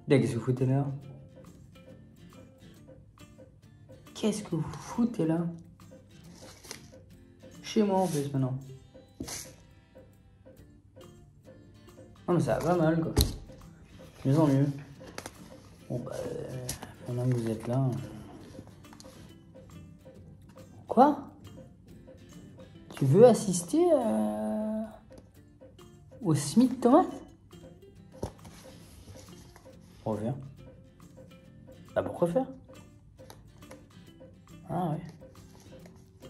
Qu'est-ce que vous foutez là? Qu'est-ce que vous foutez là? Chez moi en plus maintenant. Non mais ça va pas mal quoi. De mieux en mieux. Bon bah maintenant que vous êtes là. Quoi? Tu veux assister au Smith tomate? Reviens. Bah pourquoi faire? Ah ouais.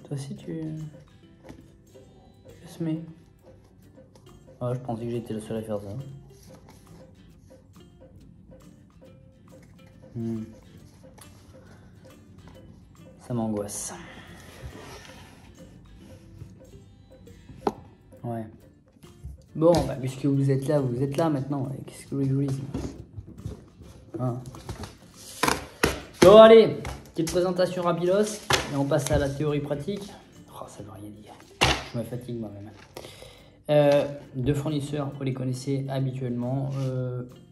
Toi aussi tu se mets. Ah, je pensais que j'étais le seul à faire ça. Ça m'angoisse. Ouais. Bon, bah, puisque vous êtes là maintenant. Qu'est-ce que vous voulez? Hein. Bon, allez, petite présentation rapidos. Et on passe à la théorie pratique. Oh, ça ne veut rien dire. Je me fatigue moi-même. Deux fournisseurs, vous les connaissez habituellement.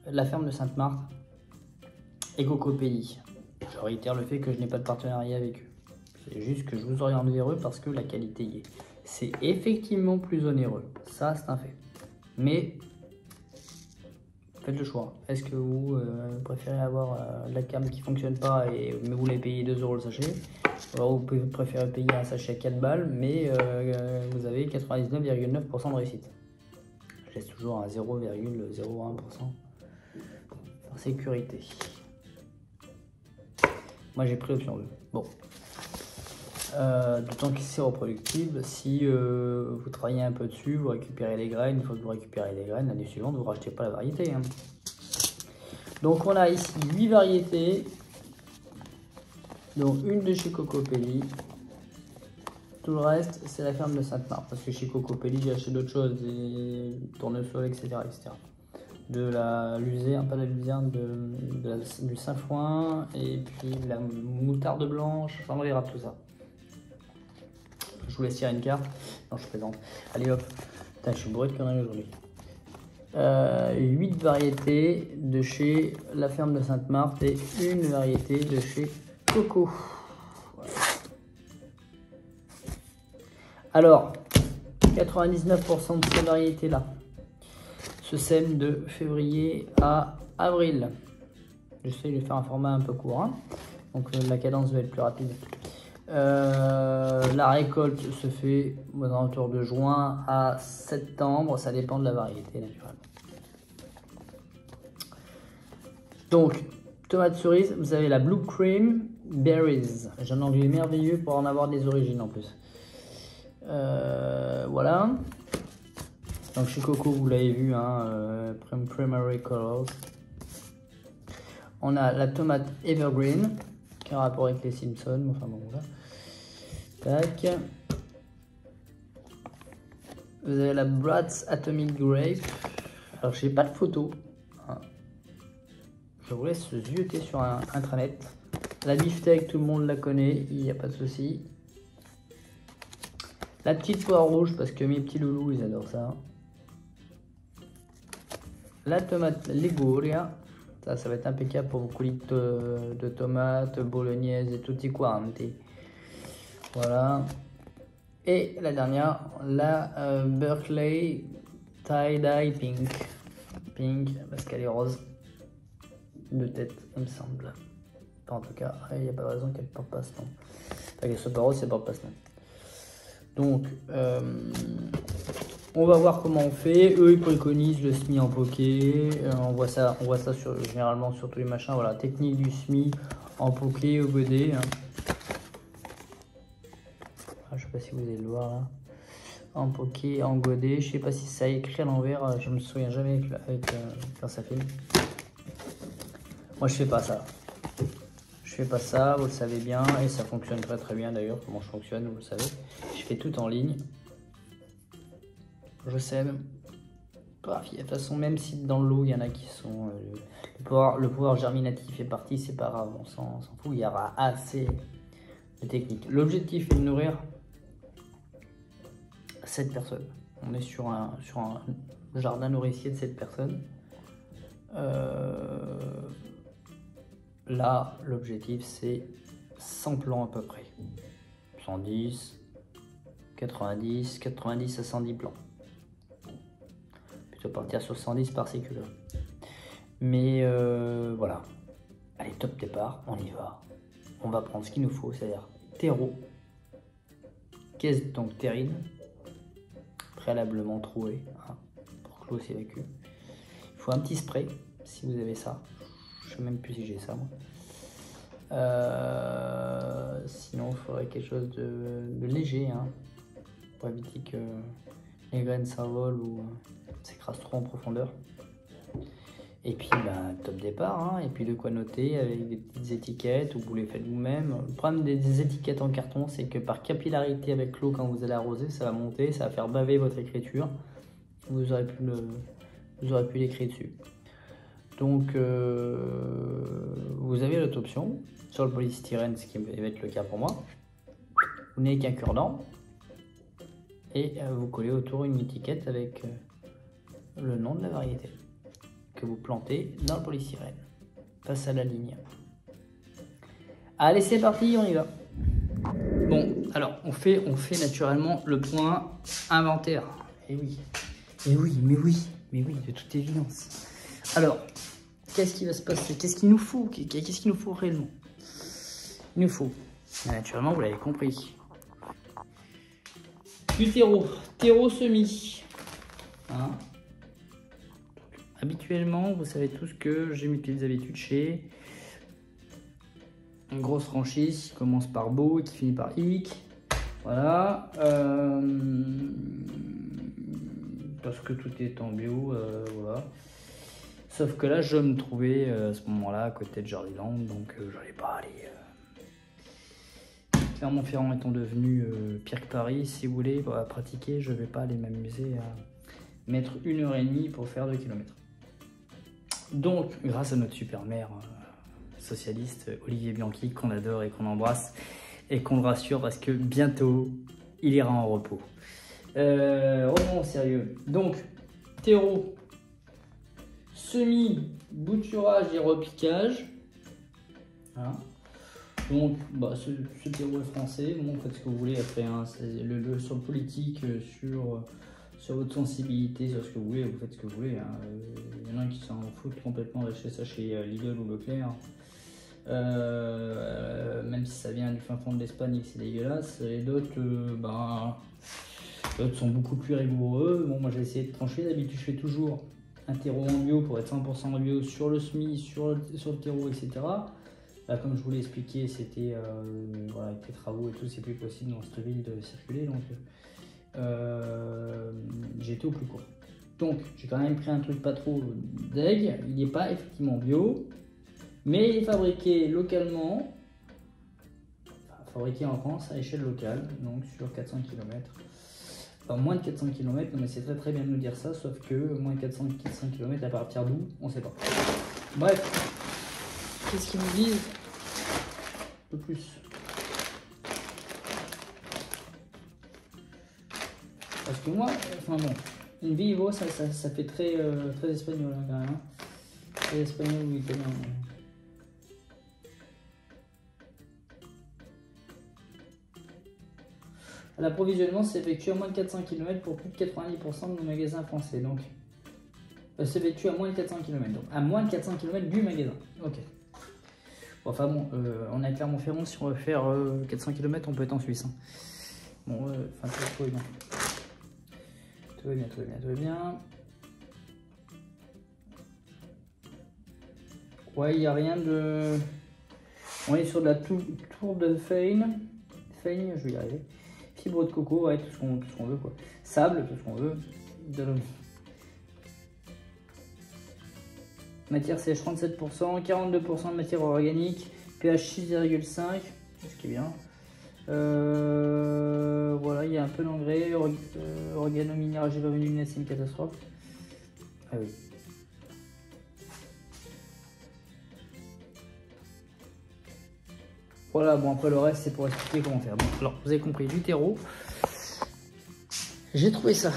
La ferme de Sainte-Marthe et Cocopelli. Je réitère le fait que je n'ai pas de partenariat avec eux. C'est juste que je vous oriente vers eux parce que la qualité y est. C'est effectivement plus onéreux. Ça, c'est un fait. Mais faites le choix. Est-ce que vous préférez avoir la cam qui ne fonctionne pas mais vous les payez 2 € le sachet? Alors vous préférez payer un sachet à 4 balles, mais vous avez 99,9% de réussite. Je laisse toujours à 0,01% par sécurité. Moi j'ai pris l'option 2. Bon. D'autant que c'est reproductible. Si vous travaillez un peu dessus, vous récupérez les graines. Une fois que vous récupérez les graines, l'année suivante, vous ne rachetez pas la variété. Hein. Donc on a ici 8 variétés. Donc une de chez Cocopelli. Tout le reste, c'est la ferme de Sainte-Marthe. Parce que chez Cocopelli, j'ai acheté d'autres choses, des tournesols, etc., etc. De la luzerne, pas de la luzerne, du sainfoin, et puis de la moutarde blanche. Enfin, on verra tout ça. Je vous laisse tirer une carte. Non, je plaisante. Allez hop. Putain, je suis bourré de conneries aujourd'hui. 8 variétés de chez la ferme de Sainte-Marthe et une variété de chez Coco. Voilà. Alors, 99% de ces variétés-là se sèment de février à avril. J'essaie de faire un format un peu court, hein. Donc la cadence va être plus rapide. La récolte se fait aux alentours de juin à septembre, ça dépend de la variété naturellement. Donc, tomate cerise, vous avez la Blue Cream Berries. J'ai un anglais merveilleux pour en avoir des origines en plus. Voilà. Donc chez Coco, vous l'avez vu, hein, Primary Colors. On a la tomate Evergreen, qui a un rapport avec les Simpsons. Enfin bon, voilà. Tac. Vous avez la Bratz Atomic Grape. Alors, j'ai pas de photo. Je vous laisse zioter sur un intranet. La beefsteak, tout le monde la connaît, il n'y a pas de souci. La petite poire rouge, parce que mes petits loulous, ils adorent ça. La tomate Liguria. Ça va être impeccable pour vos coulis de tomates, bolognaise et tutti quanti. Voilà. Et la dernière, la Berkeley Tie-Dye Pink. Pink, parce qu'elle est rose. De tête, il me semble. Enfin, en tout cas, il n'y a pas de raison qu'elle ne porte pas ce nom. Enfin, qu'elle soit pas rose, c'est porte pas ce nom. Donc, on va voir comment on fait. Eux, ils préconisent le SMI en poké. On voit ça généralement sur tous les machins. Voilà, technique du SMI en poké au godé. Hein. Je sais pas si vous allez le voir là. En poké, en godet. Je sais pas si ça est écrit à l'envers. Je me souviens jamais quand ça filme. Moi, je fais pas ça. Je fais pas ça, vous le savez bien, et ça fonctionne très très bien d'ailleurs. Comment je fonctionne, vous le savez. Je fais tout en ligne. Je sème. Bref, de toute façon, même si dans l'eau il y en a qui sont le pouvoir germinatif est parti, c'est pas grave, on s'en fout. Il y aura assez de techniques. L'objectif est de nourrir 7 personnes. On est sur un jardin nourricier de 7 personnes. là, l'objectif, c'est 100 plans à peu près. 110, 90, 90 à 110 plans. Plutôt partir sur 110 par sécule. Mais voilà. Allez, top départ, on y va. On va prendre ce qu'il nous faut, c'est-à-dire terreau, caisse donc terrine, préalablement trouée, hein, pour que l'eau s'évacue. Il faut un petit spray, si vous avez ça. Je ne sais même plus si j'ai ça, moi. Sinon, il faudrait quelque chose de léger, hein, pour éviter que les graines s'envolent ou s'écrasent trop en profondeur. Et puis, top départ, hein, et puis de quoi noter avec des petites étiquettes, ou vous les faites vous-même. Le problème des étiquettes en carton, c'est que par capillarité avec l'eau, quand vous allez arroser, ça va monter, ça va faire baver votre écriture. Vous aurez pu l'écrire dessus. Donc, vous avez l'autre option sur le polystyrène, ce qui va être le cas pour moi. Vous n'avez qu'un cure-dent et vous collez autour une étiquette avec le nom de la variété que vous plantez dans le polystyrène face à la ligne. Allez, c'est parti, on y va. Bon, alors on fait naturellement le point inventaire. Et oui, de toute évidence. Alors, qu'est-ce qui va se passer? Qu'est-ce qu'il nous faut? Qu'est-ce qu'il nous faut réellement? Il nous faut, naturellement, vous l'avez compris, du terreau semis. Hein? Habituellement, vous savez tous que j'ai mes petites habitudes chez une grosse franchise qui commence par Beau et qui finit par Ic. Voilà. Parce que tout est en bio, voilà. Sauf que là, je me trouvais à ce moment-là à côté de Jardiland, donc j'allais pas aller. Clermont-Ferrand étant devenu pire que Paris, si vous voulez pratiquer, je vais pas aller m'amuser à mettre 1h30 pour faire 2 km. Donc, grâce à notre super maire socialiste, Olivier Bianchi, qu'on adore et qu'on embrasse, et qu'on le rassure parce que bientôt, il ira en repos. Revenons au sérieux. Donc, terreau, semis, bouturage et repiquage. Voilà. Donc, ce terreau est français. Bon, faites ce que vous voulez après. Hein, sur le politique, sur votre sensibilité, sur ce que vous voulez, vous faites ce que vous voulez. Hein. Il y en a qui s'en foutent complètement d'acheter ça chez Lidl ou Leclerc. Même si ça vient du fin fond de l'Espagne et que c'est dégueulasse. Et d'autres, d'autres sont beaucoup plus rigoureux. Bon, moi j'ai essayé de trancher. D'habitude, je fais toujours un terreau en bio pour être 100% en bio sur le semis, sur le terreau, etc. Là, comme je vous l'ai expliqué, c'était voilà, avec les travaux et tout, c'est plus possible dans cette ville de circuler. Donc, j'ai été au plus court. Donc, j'ai quand même pris un truc pas trop deg. Il n'est pas effectivement bio, mais il est fabriqué localement, enfin, fabriqué en France à échelle locale, donc sur 400 km. Enfin, moins de 400 km, non mais c'est très bien de nous dire ça, sauf que moins de 400 km à partir d'où, on ne sait pas. Bref. Qu'est-ce qu'ils nous disent? Un peu plus. Parce que moi, enfin bon, une vivo, ça fait très espagnol hein, quand même. Hein. Très espagnol ou italien. L'approvisionnement s'effectue à moins de 400 km pour plus de 90% de nos magasins français. Donc, s'effectue à moins de 400 km. Donc, à moins de 400 km du magasin. Ok. Enfin bon, on est à Clermont-Ferrand, si on veut faire 400 km, on peut être en Suisse. Hein. Bon, enfin, tout va bien. Tout va bien. Ouais, il n'y a rien de... On est sur de la tour de Feigne. Feigne, je vais y arriver. Fibre de coco, ouais, tout ce qu'on veut, quoi. Sable, tout ce qu'on veut. Matière sèche 37%, 42% de matière organique, pH 6,5, ce qui est bien. Voilà, il y a un peu d'engrais, organo-minéral, j'ai pas venu, c'est une catastrophe. Ah oui. Voilà, bon après le reste c'est pour expliquer comment faire. Bon, alors vous avez compris, du terreau. J'ai trouvé ça,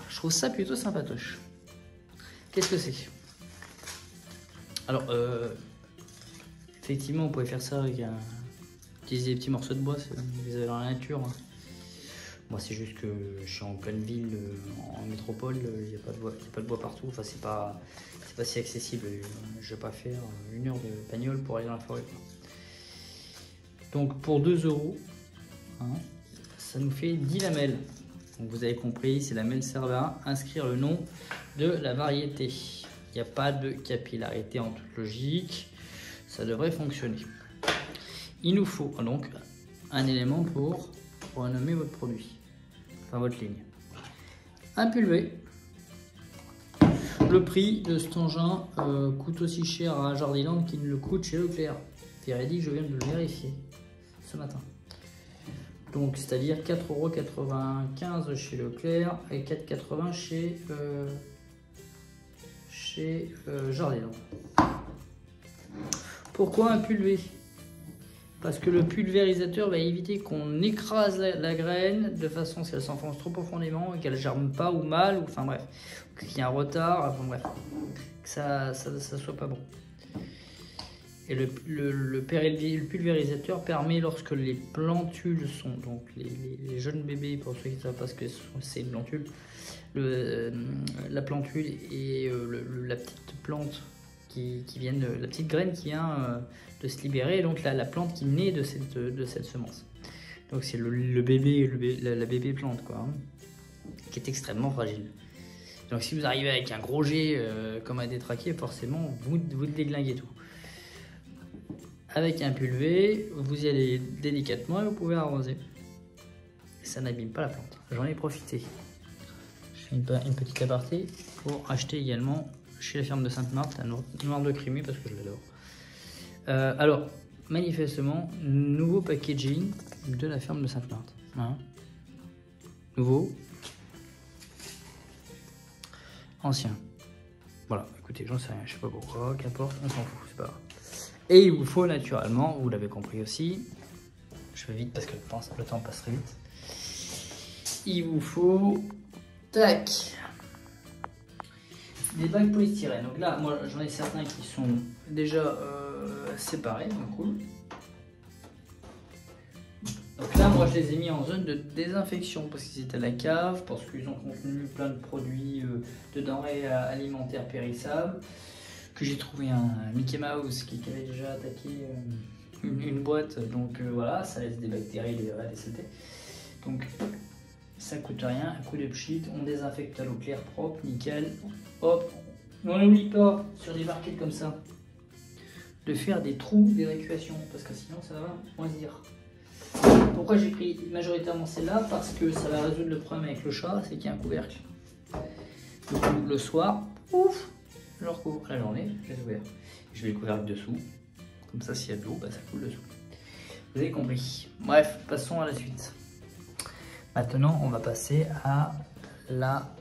je trouve ça plutôt sympatoche. Qu'est-ce que c'est? Alors, Effectivement, vous pouvez faire ça avec utiliser des petits morceaux de bois, vous avez dans la nature. Moi, c'est juste que je suis en pleine ville, en métropole, il n'y a pas de bois partout. Enfin, c'est pas si accessible. Je vais pas faire 1 heure de bagnole pour aller dans la forêt, quoi. Donc, pour 2 €, hein, ça nous fait 10 lamelles. Donc, vous avez compris, ces lamelles servent à inscrire le nom de la variété. Il n'y a pas de capillarité en toute logique. Ça devrait fonctionner. Il nous faut donc un élément pour renommer votre produit, enfin votre ligne. Un pulvé. Le prix de cet engin coûte aussi cher à Jardiland qu'il ne le coûte chez Leclerc. Véridique, je viens de le vérifier ce matin. Donc c'est-à-dire 4,95 € chez Leclerc et 4,80 € chez Jardiland. Pourquoi un pulvé? Parce que le pulvérisateur va éviter qu'on écrase la graine de façon à ce qu'elle s'enfonce trop profondément et qu'elle germe pas ou mal, ou enfin bref, qu'il y ait un retard, enfin bref, que ça soit pas bon. Et le pulvérisateur permet, lorsque les plantules sont, donc les jeunes bébés, pour ceux qui ne savent pas ce que c'est une plantule, la plantule et la petite plante qui viennent, la petite graine qui vient de se libérer, et donc la plante qui naît de cette semence. Donc c'est le bébé, la bébé plante, quoi, hein, qui est extrêmement fragile. Donc si vous arrivez avec un gros jet comme un détraqué, forcément vous déglinguez tout. Avec un pulvé, vous y allez délicatement et vous pouvez arroser. Ça n'abîme pas la plante. J'en ai profité. Je fais une petite aparté pour acheter également chez la ferme de Sainte-Marthe un noir de Crimée parce que je l'adore. Alors, manifestement, nouveau packaging de la ferme de Sainte-Marthe. Hein. Nouveau. Ancien. Voilà, écoutez, j'en sais rien, je sais pas pourquoi, qu'importe, on s'en fout, c'est pas grave. Et il vous faut naturellement, vous l'avez compris aussi, je fais vite parce que le temps passe très vite. Il vous faut, tac, des bacs polystyrène. Donc là, moi j'en ai certains qui sont déjà séparés, donc cool. Donc là, moi je les ai mis en zone de désinfection parce qu'ils étaient à la cave, parce qu'ils ont contenu plein de produits, de denrées alimentaires périssables. Que j'ai trouvé un Mickey Mouse qui avait déjà attaqué une boîte, donc voilà, ça laisse des bactéries, des saletés. Donc ça coûte rien, un coup de pchit, on désinfecte à l'eau claire propre, nickel. Hop, on n'oublie pas sur des barquettes comme ça de faire des trous d'évacuation parce que sinon ça va moisir. Pourquoi j'ai pris majoritairement celle-là? Parce que ça va résoudre le problème avec le chat, c'est qu'il y a un couvercle. Du coup, le soir, ouf, je le recouvre. La journée, je l'ai ouvert. Je mets le couvercle dessous. Comme ça, s'il y a de l'eau, bah, ça coule dessous. Vous avez compris. Bref, passons à la suite. Maintenant, on va passer à la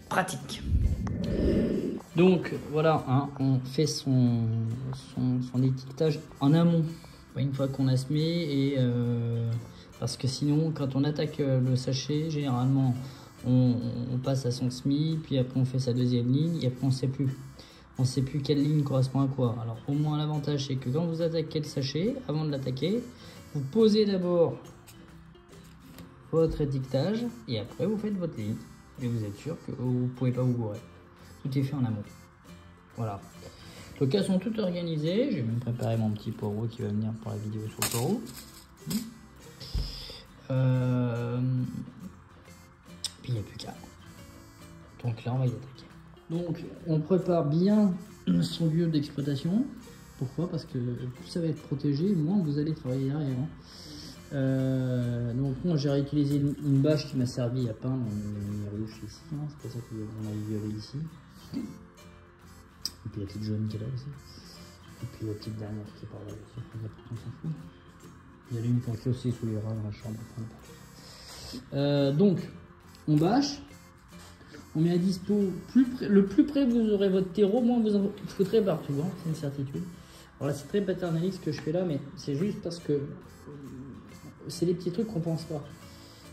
pratique. Donc, voilà, hein, on fait son étiquetage en amont. Une fois qu'on a semé, et parce que sinon, quand on attaque le sachet, généralement, on passe à son semis, puis après on fait sa deuxième ligne, et après on ne sait plus quelle ligne correspond à quoi. Alors au moins l'avantage c'est que quand vous attaquez le sachet, avant de l'attaquer, vous posez d'abord votre étiquetage, et après vous faites votre ligne. Et vous êtes sûr que vous ne pouvez pas vous bourrer. Tout est fait en amont. Voilà. Donc elles sont toutes organisées. J'ai même préparé mon petit poireau qui va venir pour la vidéo sur le poireau. Puis il n'y a plus qu'à. Donc là, on va y attaquer. Donc, on prépare bien son lieu d'exploitation. Pourquoi? Parce que plus ça va être protégé, moins vous allez travailler derrière. Donc, moi, j'ai réutilisé une bâche qui m'a servi à peindre les ruches ici. Hein. C'est pour ça qu'on a violet ici. Et puis la petite jaune qui est là aussi. Et puis la petite dernière qui est par là aussi. On s'en fout. Il y en a une qui est aussi sous les rats dans la chambre. Donc, on bâche, on met à dispo, le plus près vous aurez votre terreau, moins vous en foutrez partout, hein, c'est une certitude. Alors là c'est très paternaliste ce que je fais là, mais c'est juste parce que c'est des petits trucs qu'on pense pas.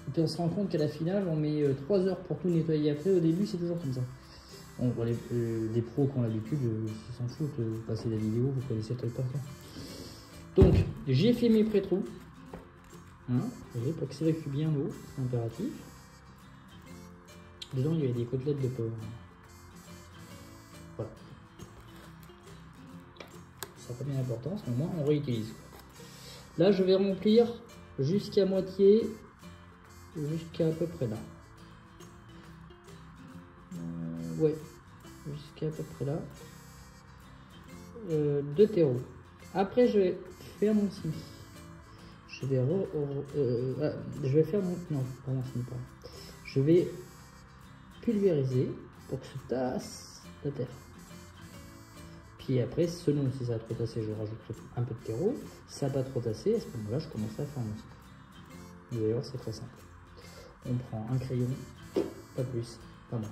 Et puis on se rend compte qu'à la finale on met 3 heures pour tout nettoyer après, au début c'est toujours comme ça. Bon, les pros qui ont l'habitude, ils s'en foutent, vous passez la vidéo, vous connaissez le truc par cœur. Donc, j'ai fait mes pré-trous. Hein, vous voyez, pour que ça évacue bien l'eau, c'est impératif. Dedans, il y avait des côtelettes de porc. Voilà. Ça n'a pas bien d'importance, mais au moins on réutilise. Là, je vais remplir jusqu'à moitié, jusqu'à à peu près là. Ouais, jusqu'à à peu près là. 2 terreaux. Après, je vais faire mon simi. Je vais faire mon... Non, pas mon simi, pas. Je vais pulvériser pour que se tasse la terre. Puis après, selon si ça a trop tassé, je rajouterai un peu de terreau. Si ça n'a pas trop tassé, à ce moment-là, je commencerai à faire mon simi. Vous allez voir, c'est très simple. On prend un crayon, pas plus, pas moins.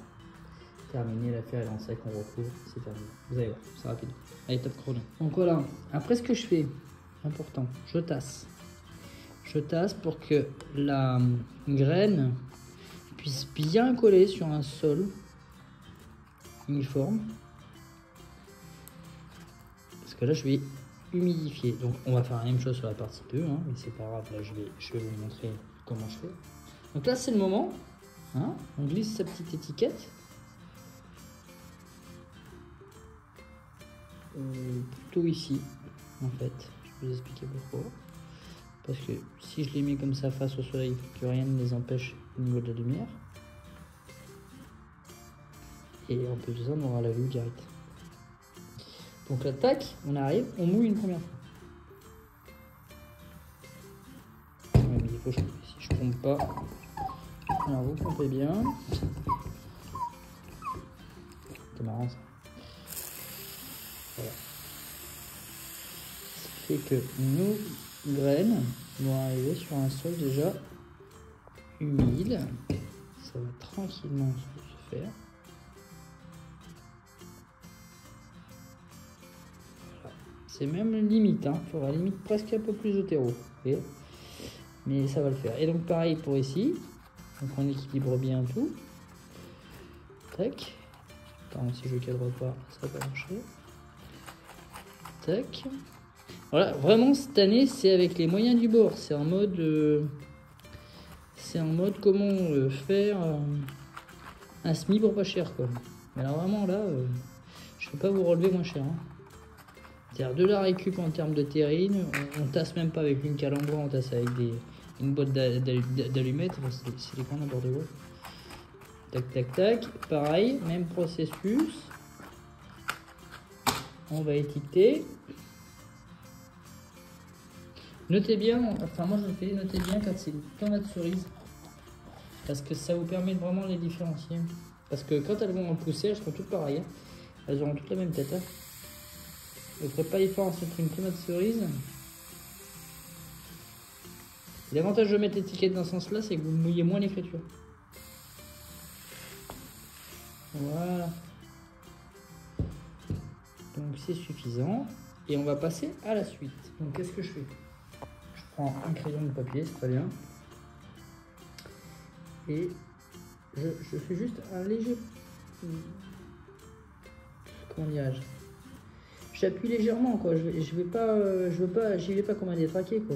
Terminé, l'affaire est en sec, on recouvre, c'est terminé. Vous allez voir, c'est rapide. Allez, top chrono. Donc voilà, après ce que je fais, important, je tasse. Je tasse pour que la graine puisse bien coller sur un sol uniforme. Parce que là, je vais humidifier. Donc on va faire la même chose sur la partie peu, hein, mais c'est pas grave, là je vais vous montrer comment je fais. Donc là, c'est le moment. Hein, on glisse sa petite étiquette. Plutôt ici en fait, je vais vous expliquer pourquoi. Parce que si je les mets comme ça face au soleil, il faut que rien ne les empêche au niveau de la lumière. Et en plus de ça, on aura la vue directe. Donc là, tac, on arrive, on mouille une première fois. Ouais, mais il faut que si je pompe pas. Alors vous pompez bien. C'est marrant ça. Voilà. Ce qui fait que nos graines vont arriver sur un sol déjà humide. Ça va tranquillement se faire. Voilà. C'est même limite, hein. Il faudra limite presque un peu plus de terreau. Mais ça va le faire. Et donc pareil pour ici. Donc on équilibre bien tout. Tac. Attends, si je cadre pas, ça va pas marcher. Tac. Voilà, vraiment cette année c'est avec les moyens du bord. C'est en mode comment faire un SMI pour pas cher quoi. Mais alors vraiment là, je peux pas vous relever moins cher. Hein. C'est-à-dire de la récup en termes de terrine, on tasse même pas avec une calandre, on tasse avec une boîte d'allumettes, c'est des grands n'importe quoi. Tac tac tac, pareil, même processus. On va étiqueter. Notez bien, enfin moi je le fais, notez bien quand c'est des tomates cerises. Parce que ça vous permet de vraiment les différencier. Parce que quand elles vont en pousser, elles seront toutes pareilles. Elles auront toutes la même tête. Hein. Vous ne ferez pas la différence entre une tomate cerise. L'avantage de mettre l'étiquette dans ce sens-là, c'est que vous mouillez moins l'écriture. Voilà. Donc c'est suffisant. Et on va passer à la suite. Donc qu'est-ce que je fais? Je prends un crayon de papier, c'est très bien. Et je fais juste un léger... Comment dirais-je? J'appuie légèrement quoi. Je veux pas, j'y vais pas comme un détraqué quoi.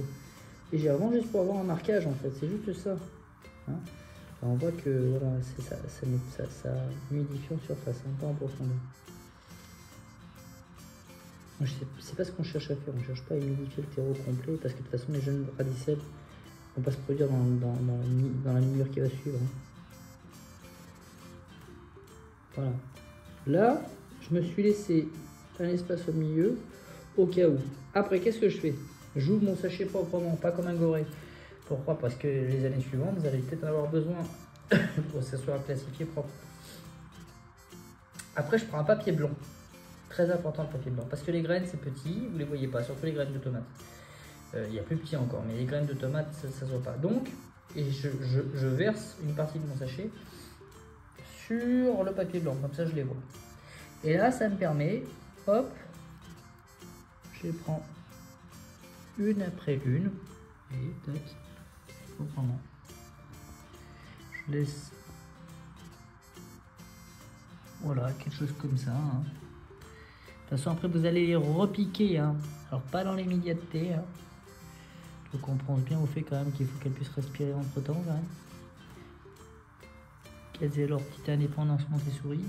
Légèrement juste pour avoir un marquage en fait. C'est juste ça. Hein, on voit que voilà, c'est ça humidifie en surface, hein, pas en profondeur. C'est pas ce qu'on cherche à faire. On cherche pas à humidifier le terreau complet parce que de toute façon les jeunes radicelles vont pas se produire dans la millure qui va suivre. Hein. Voilà. Là, je me suis laissé un espace au milieu au cas où. Après, qu'est-ce que je fais? J'ouvre mon sachet proprement, pas comme un goré. Pourquoi? Parce que les années suivantes, vous allez peut-être en avoir besoin pour que ça soit classifié propre. Après, je prends un papier blanc. Très important le papier blanc. Parce que les graines, c'est petit, vous les voyez pas, surtout les graines de tomates. Il y a plus petit encore, mais les graines de tomates, ça se voit pas. Donc, et je verse une partie de mon sachet sur le papier blanc, comme ça je les vois. Et là, ça me permet, hop, je les prends une après une, et tac, proprement. Je laisse, voilà, quelque chose comme ça. Hein. De toute façon, après, vous allez les repiquer. Hein. Alors pas dans l'immédiateté, hein. Donc on pense bien au fait quand même qu'il faut qu'elle puisse respirer entre temps quand même. Qu'elles aient leur petite indépendance Montessori.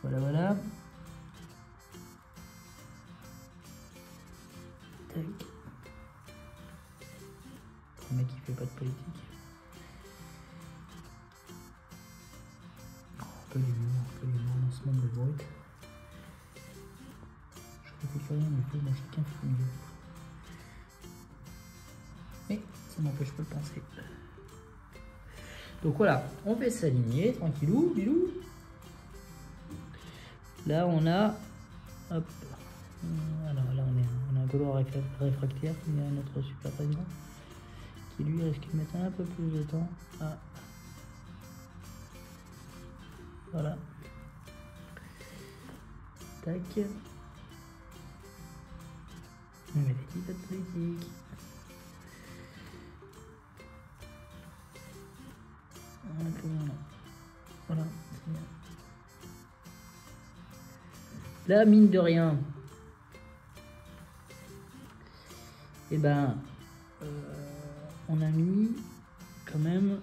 Voilà, voilà. Tac. Le mec il fait pas de politique. Oh, un peu d'humour dans ce monde de brut. Je critique rien, mais il faut dans chacun fait mieux. Mais ça m'empêche pas de penser. Donc voilà, on fait s'aligner, tranquillou, bilou. Là on a, hop, alors là on a un Gaulois réfractaire qui est notre super président, qui lui risque de mettre un peu plus de temps. Ah. Voilà. Tac. On met des petites politiques. Voilà, c'est bien. Là, mine de rien, et ben, on a mis quand même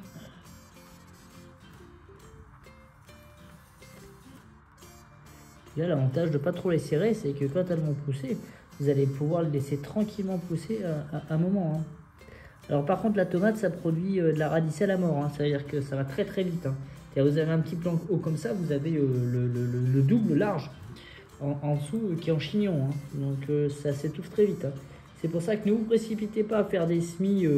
là l'avantage de pas trop les serrer, c'est que quand elles vont pousser, vous allez pouvoir les laisser tranquillement pousser à un moment. Hein. Alors par contre la tomate ça produit de la radicelle à mort, hein. Ça veut dire que ça va très très vite. Hein. Vous avez un petit plan haut comme ça, vous avez le double large en dessous qui est en chignon. Hein. Donc ça s'étouffe très vite. Hein. C'est pour ça que ne vous précipitez pas à faire des semis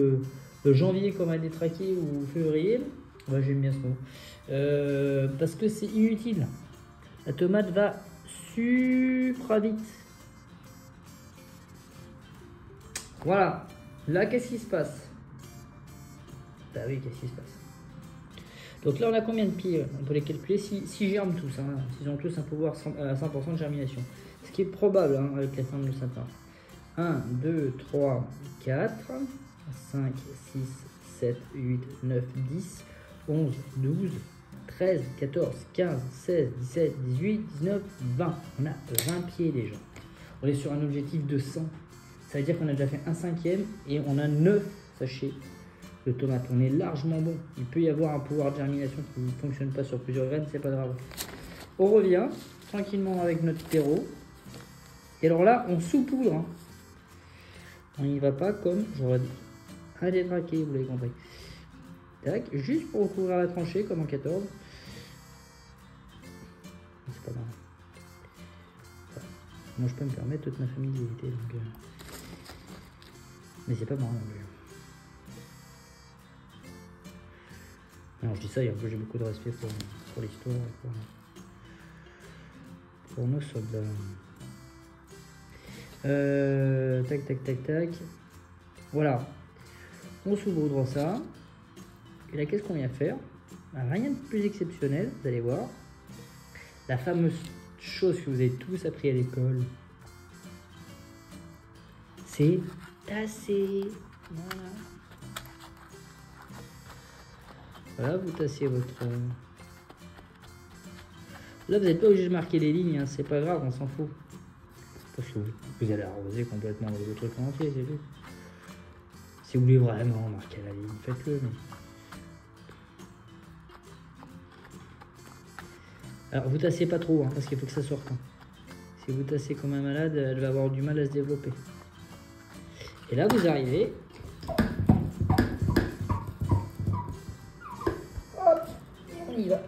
janvier comme à détraquer ou février. Ouais, j'aime bien ce mot. Parce que c'est inutile. La tomate va super vite. Voilà. Là, qu'est-ce qui se passe? Bah oui, qu'est-ce qui se passe? Donc là, on a combien de pieds? On peut les calculer si germent tous. Hein, s'ils ont tous un pouvoir à 100% de germination. Ce qui est probable hein, avec la forme de sapin. 1, 2, 3, 4, 5, 6, 7, 8, 9, 10, 11, 12, 13, 14, 15, 16, 17, 18, 19, 20. On a 20 pieds déjà. On est sur un objectif de 100. Ça veut dire qu'on a déjà fait un cinquième et on a 9 sachets de tomates. On est largement bon. Il peut y avoir un pouvoir de germination qui ne fonctionne pas sur plusieurs graines, c'est pas grave. On revient tranquillement avec notre terreau. Et alors là, on saupoudre. Hein. On n'y va pas comme j'aurais dit. À détraquer, vous l'avez compris. Tac, juste pour recouvrir la tranchée comme en 14. C'est pas grave. Moi je peux me permettre toute ma famille d'éviter donc. Mais c'est pas marrant non plus. Non, je dis ça, et en plus j'ai beaucoup de respect pour l'histoire et pour nos soldats. Tac, tac, tac, tac. Voilà. On saupoudre ça. Et là, qu'est-ce qu'on vient faire? Rien de plus exceptionnel, vous allez voir. La fameuse chose que vous avez tous appris à l'école, c'est tasser. Voilà. Voilà, vous tassez votre... Là, vous n'êtes pas obligé de marquer les lignes, hein, c'est pas grave, on s'en fout. Parce que vous allez arroser complètement le truc en entier, c'est tout. Si vous voulez vraiment marquer la ligne, faites-le. Mais... Alors, vous tassez pas trop, hein, parce qu'il faut que ça sorte. Hein. Si vous tassez comme un malade, elle va avoir du mal à se développer. Et là, vous arrivez... Hop, on y va.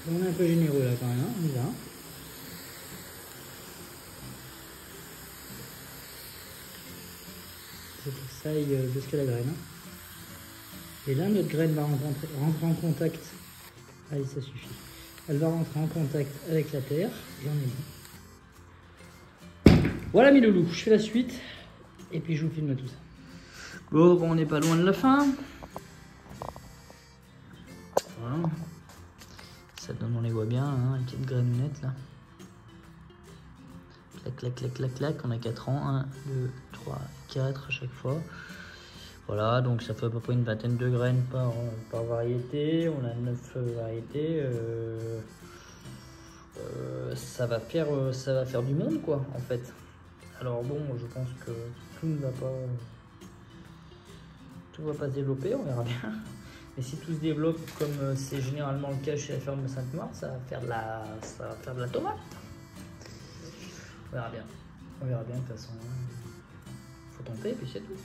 On est un peu généreux là quand même, hein, on y va. Il faut que ça aille jusqu'à la graine. Et là, notre graine va rentrer en contact. Allez, ça suffit. Elle va rentrer en contact avec la terre. J'en ai mis. Voilà mes loulous, je fais la suite. Et puis je vous filme tout ça. Bon, on n'est pas loin de la fin. Voilà. Ça donne, on les voit bien, hein, les petites grainounettes là. Clac, clac, clac, clac, clac. On a 4 rangs. 1, 2, 3, 4 à chaque fois. Voilà, donc ça fait à peu près une vingtaine de graines par variété. On a 9 variétés. Ça va faire du monde, quoi, en fait. Alors bon, je pense que tout ne va pas... Tout va pas se développer, on verra bien. Mais si tout se développe comme c'est généralement le cas chez la ferme Sainte-Marthe, ça va faire de la tomate. On verra bien. On verra bien de toute façon. Faut tenter et puis c'est tout.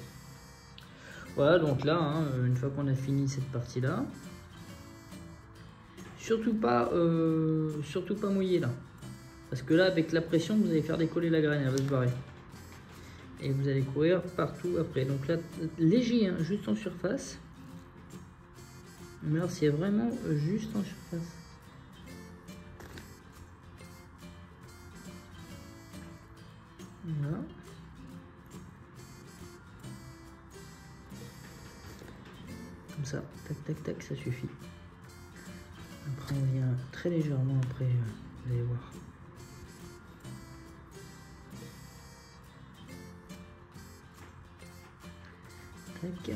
Voilà, donc là, hein, une fois qu'on a fini cette partie-là, surtout pas mouiller là. Parce que là, avec la pression, vous allez faire décoller la graine, elle va se barrer. Et vous allez courir partout après. Donc là, léger, hein, juste en surface. Mais alors, c'est vraiment juste en surface. Voilà. Comme ça, tac, tac, tac, ça suffit. Après, on vient très légèrement après, vous allez voir. Tac.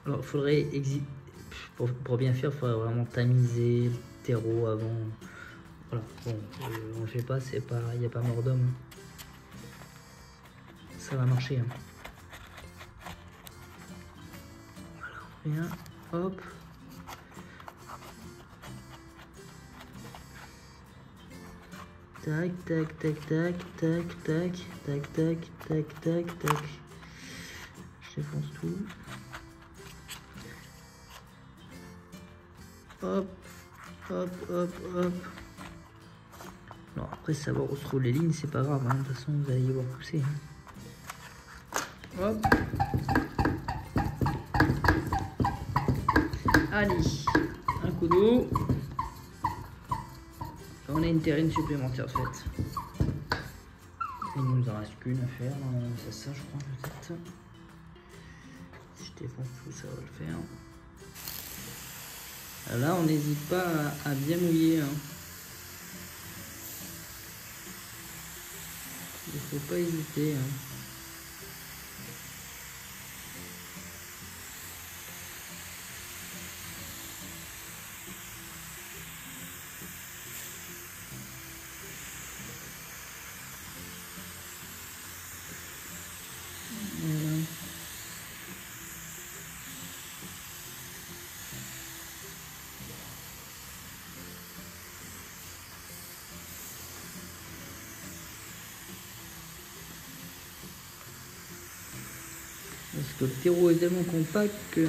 Alors, il faudrait pour bien faire, il faudrait vraiment tamiser le terreau avant. Voilà, bon, on le fait pas, il n'y a pas mort d'homme. Ça va marcher. Hein. Voilà, on vient, hop. Tac, tac, tac, tac, tac, tac, tac, tac, tac, tac, tac. Je défonce tout. Hop, hop, hop, hop. Non, après savoir où se trouvent les lignes, c'est pas grave, hein. De toute façon vous allez y voir pousser. Hein. Hop. Allez, un coup d'eau. On a une terrine supplémentaire faite. Il nous en reste qu'une à faire, c'est ça je crois peut-être. Si je défonce tout, ça va le faire. Là, on n'hésite pas à bien mouiller. Hein. Il ne faut pas hésiter. Hein. Voilà. Parce que le terreau est tellement compact que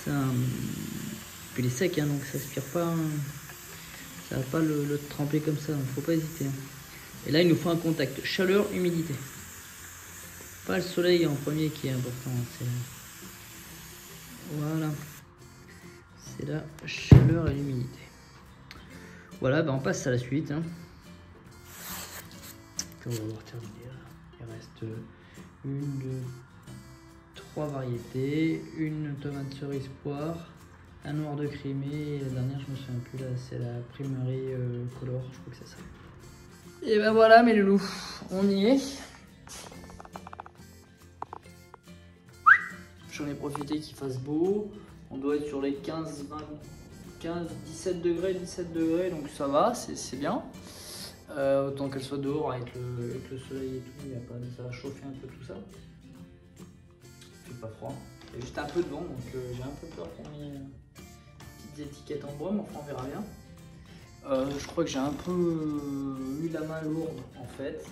ça, puis il est sec, hein, donc ça aspire pas, ça va pas le tremper comme ça, donc faut pas hésiter. Hein. Et là il nous faut un contact chaleur humidité, pas le soleil en premier qui est important, c'est voilà, c'est la chaleur et l'humidité. Voilà, ben on passe à la suite. Hein. On va avoir terminé. Il reste 1, 2, 3 variétés, une tomate cerise poire, un noir de Crimée, et la dernière je me souviens plus là, c'est la Primerie Color, je crois que c'est ça. Et ben voilà mes loulous, on y est. J'en ai profité qu'il fasse beau, on doit être sur les 15, 20, 15, 17 degrés, donc ça va, c'est bien. Autant qu'elle soit dehors avec le soleil et tout, ça va chauffer un peu tout ça. C'est pas froid. Il y a juste un peu de vent, donc j'ai un peu peur qu'on ait petites étiquettes en bois, mais enfin on verra bien. Je crois que j'ai un peu eu la main lourde en fait.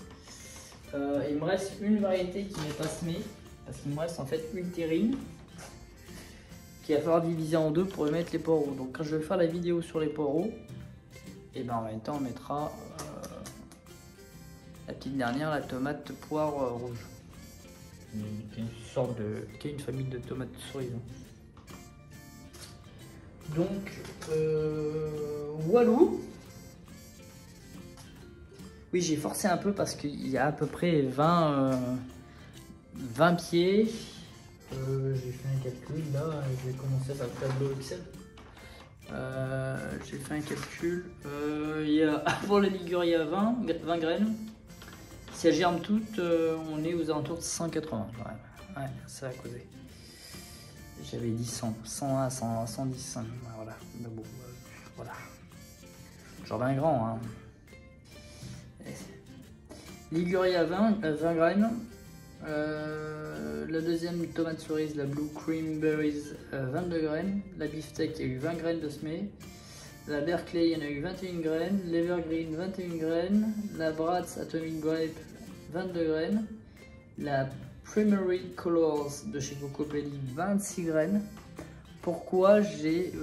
Il me reste une variété qui n'est pas semée, parce qu'il me reste en fait une terrine qu'il va falloir diviser en deux pour y mettre les poireaux. Donc quand je vais faire la vidéo sur les poireaux, et ben en même temps on mettra la petite dernière, la tomate poire rouge. Qui est une famille de tomates cerises. Donc walou. Oui, j'ai forcé un peu parce qu'il y a à peu près 20 pieds. J'ai fait un calcul là, je vais commencer par le tableau Excel. J'ai fait un calcul. Il y a, pour la Liguria 20 graines. Si elles germent toutes, on est aux alentours de 180 quand même. Ouais, ça va causer. J'avais dit 100, 101, 100, 110, voilà. Mais bon, voilà. Jardin grand, hein. Liguria 20 graines. La deuxième tomate cerise, la Blue Cream Berries, 22 graines. La beefsteak, il y a eu 20 graines de semé. La Berkeley, il y en a eu 21 graines. L'Evergreen, 21 graines. La Bratz Atomic Grape, 22 graines. La Primary Colors de chez Coco Pelli, 26 graines. Pourquoi j'ai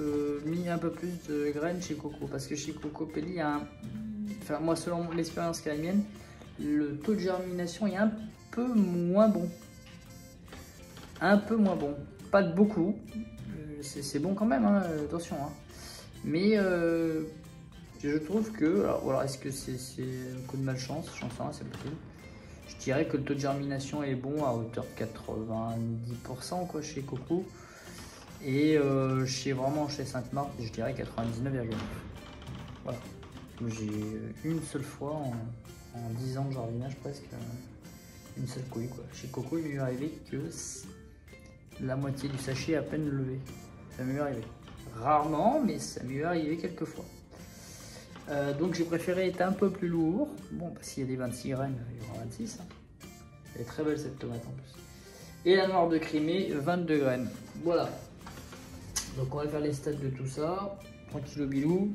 mis un peu plus de graines chez Coco? Parce que chez Coco Pelli, il y a un... Enfin, moi, selon l'expérience qui est la mienne, le taux de germination est un peu moins bon. Un peu moins bon. Pas de beaucoup. C'est bon quand même, hein, attention. Hein. Mais je trouve que... Alors voilà, est-ce que c'est un coup de malchance? J'en sais rien, c'est possible. Je dirais que le taux de germination est bon à hauteur de 90% quoi, chez Coco. Et chez Sainte-Marthe, je dirais 99,9. Voilà. J'ai une seule fois en 10 ans de jardinage presque une seule couille quoi. Chez Coco, il m'est arrivé que la moitié du sachet à peine levé. Ça m'est arrivé. Rarement, mais ça m'est arrivé quelques fois. Donc j'ai préféré être un peu plus lourd. Bon, bah, s'il y a des 26 graines, il y aura 26. Hein. Elle est très belle cette tomate en plus. Et la noire de Crimée, 22 graines. Voilà. Donc on va faire les stats de tout ça. Tranquille au bilou.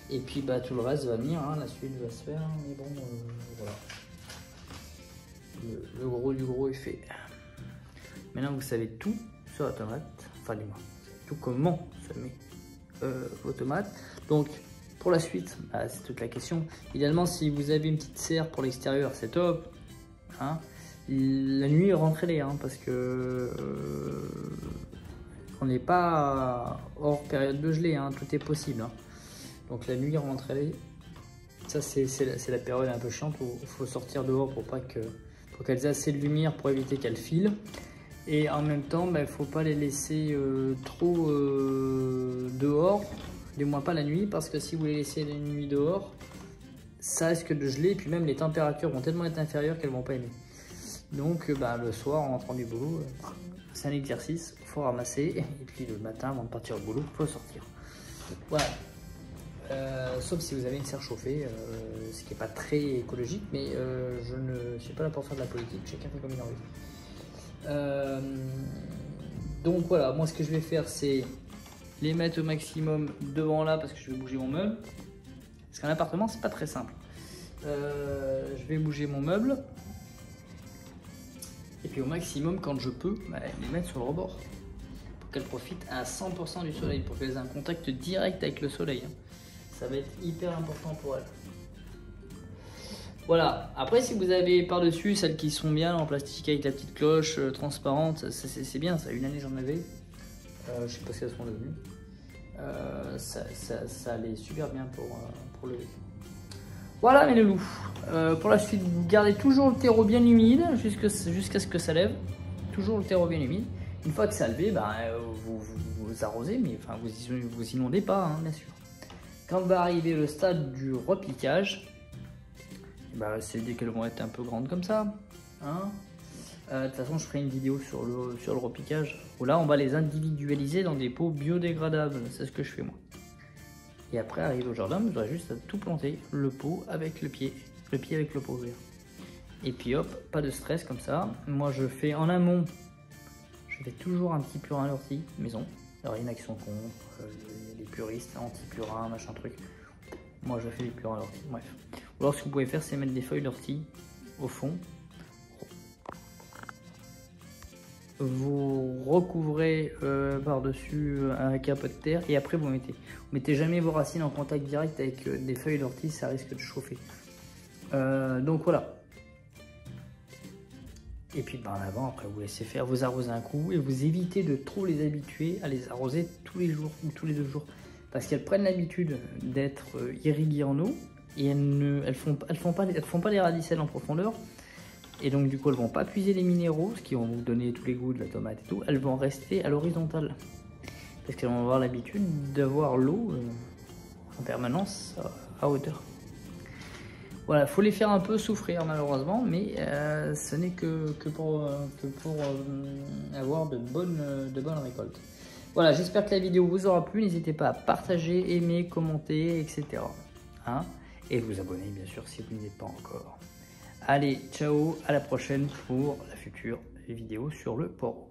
Et puis bah tout le reste va venir, hein. La suite va se faire. Mais bon, voilà. Le gros du gros est fait. Maintenant vous savez tout sur la tomate. Enfin du moins, tout comment ça met vos tomates. Donc pour la suite, bah, c'est toute la question. Idéalement, si vous avez une petite serre pour l'extérieur, c'est top. Hein, la nuit, rentrez-les, hein, parce que on n'est pas hors période de gelée, hein, tout est possible. Hein. Donc la nuit, rentrez-les. Ça, c'est la période un peu chiante où il faut sortir dehors pour qu'elles aient assez de lumière pour éviter qu'elles filent. Et en même temps, il ne faut pas les laisser trop dehors. Du moins pas la nuit, parce que si vous les laissez la nuit dehors, ça risque de geler, et puis même les températures vont tellement être inférieures qu'elles ne vont pas aimer. Donc le soir, en rentrant du boulot, c'est un exercice, il faut ramasser, et puis le matin, avant de partir au boulot, il faut sortir. Voilà. Sauf si vous avez une serre chauffée, ce qui n'est pas très écologique, mais je ne suis pas là pour faire de la politique, chacun fait comme il a envie. Donc voilà, moi ce que je vais faire, c'est les mettre au maximum devant là parce que je vais bouger mon meuble. Parce qu'un appartement, c'est pas très simple. Je vais bouger mon meuble. Et puis au maximum, quand je peux, les mettre sur le rebord. Pour qu'elles profitent à 100% du soleil. Pour qu'elles aient un contact direct avec le soleil. Ça va être hyper important pour elles. Voilà. Après, si vous avez par-dessus celles qui sont bien en plastique avec la petite cloche transparente, c'est bien. Ça, une année, j'en avais. Je sais pas ce qu'elles sont devenues. Ça allait super bien pour lever. Voilà mes loulous. Pour la suite, vous gardez toujours le terreau bien humide jusqu'à ce que ça lève. Toujours le terreau bien humide. Une fois que ça a levé, vous arrosez, mais enfin vous inondez pas, hein, bien sûr. Quand va arriver le stade du repiquage, c'est dès qu'elles vont être un peu grandes comme ça. Hein. De toute façon, je ferai une vidéo sur le repiquage où là, on va les individualiser dans des pots biodégradables. C'est ce que je fais moi. Et après, arrive au jardin, vous aurez juste à tout planter, le pot avec le pied avec le pot vert. Et puis hop, pas de stress comme ça. Moi, je fais en amont, je fais toujours un petit purin à l'ortie maison. Alors, il y en a qui sont contre, les puristes, anti-purin, machin truc. Moi, je fais des purins à l'ortie, bref. Ou alors, ce que vous pouvez faire, c'est mettre des feuilles d'ortie au fond. Vous recouvrez par-dessus avec un peu de terre et après vous mettez jamais vos racines en contact direct avec des feuilles d'ortie, ça risque de chauffer. Donc voilà. Et puis en avant, après vous laissez faire, vous arrosez un coup et vous évitez de trop les habituer à les arroser tous les jours ou tous les 2 jours. Parce qu'elles prennent l'habitude d'être irriguées en eau et elles font pas les radicelles en profondeur. Et donc du coup elles vont pas puiser les minéraux, ce qui vont vous donner tous les goûts de la tomate et tout, elles vont rester à l'horizontale. parce qu'elles vont avoir l'habitude d'avoir l'eau en permanence à hauteur. Voilà, faut les faire un peu souffrir malheureusement, mais ce n'est que pour avoir de bonnes récoltes. Voilà, j'espère que la vidéo vous aura plu. N'hésitez pas à partager, aimer, commenter, etc. Hein, et vous abonner bien sûr si vous n'y êtes pas encore. Allez, ciao, à la prochaine pour la future vidéo sur le poro.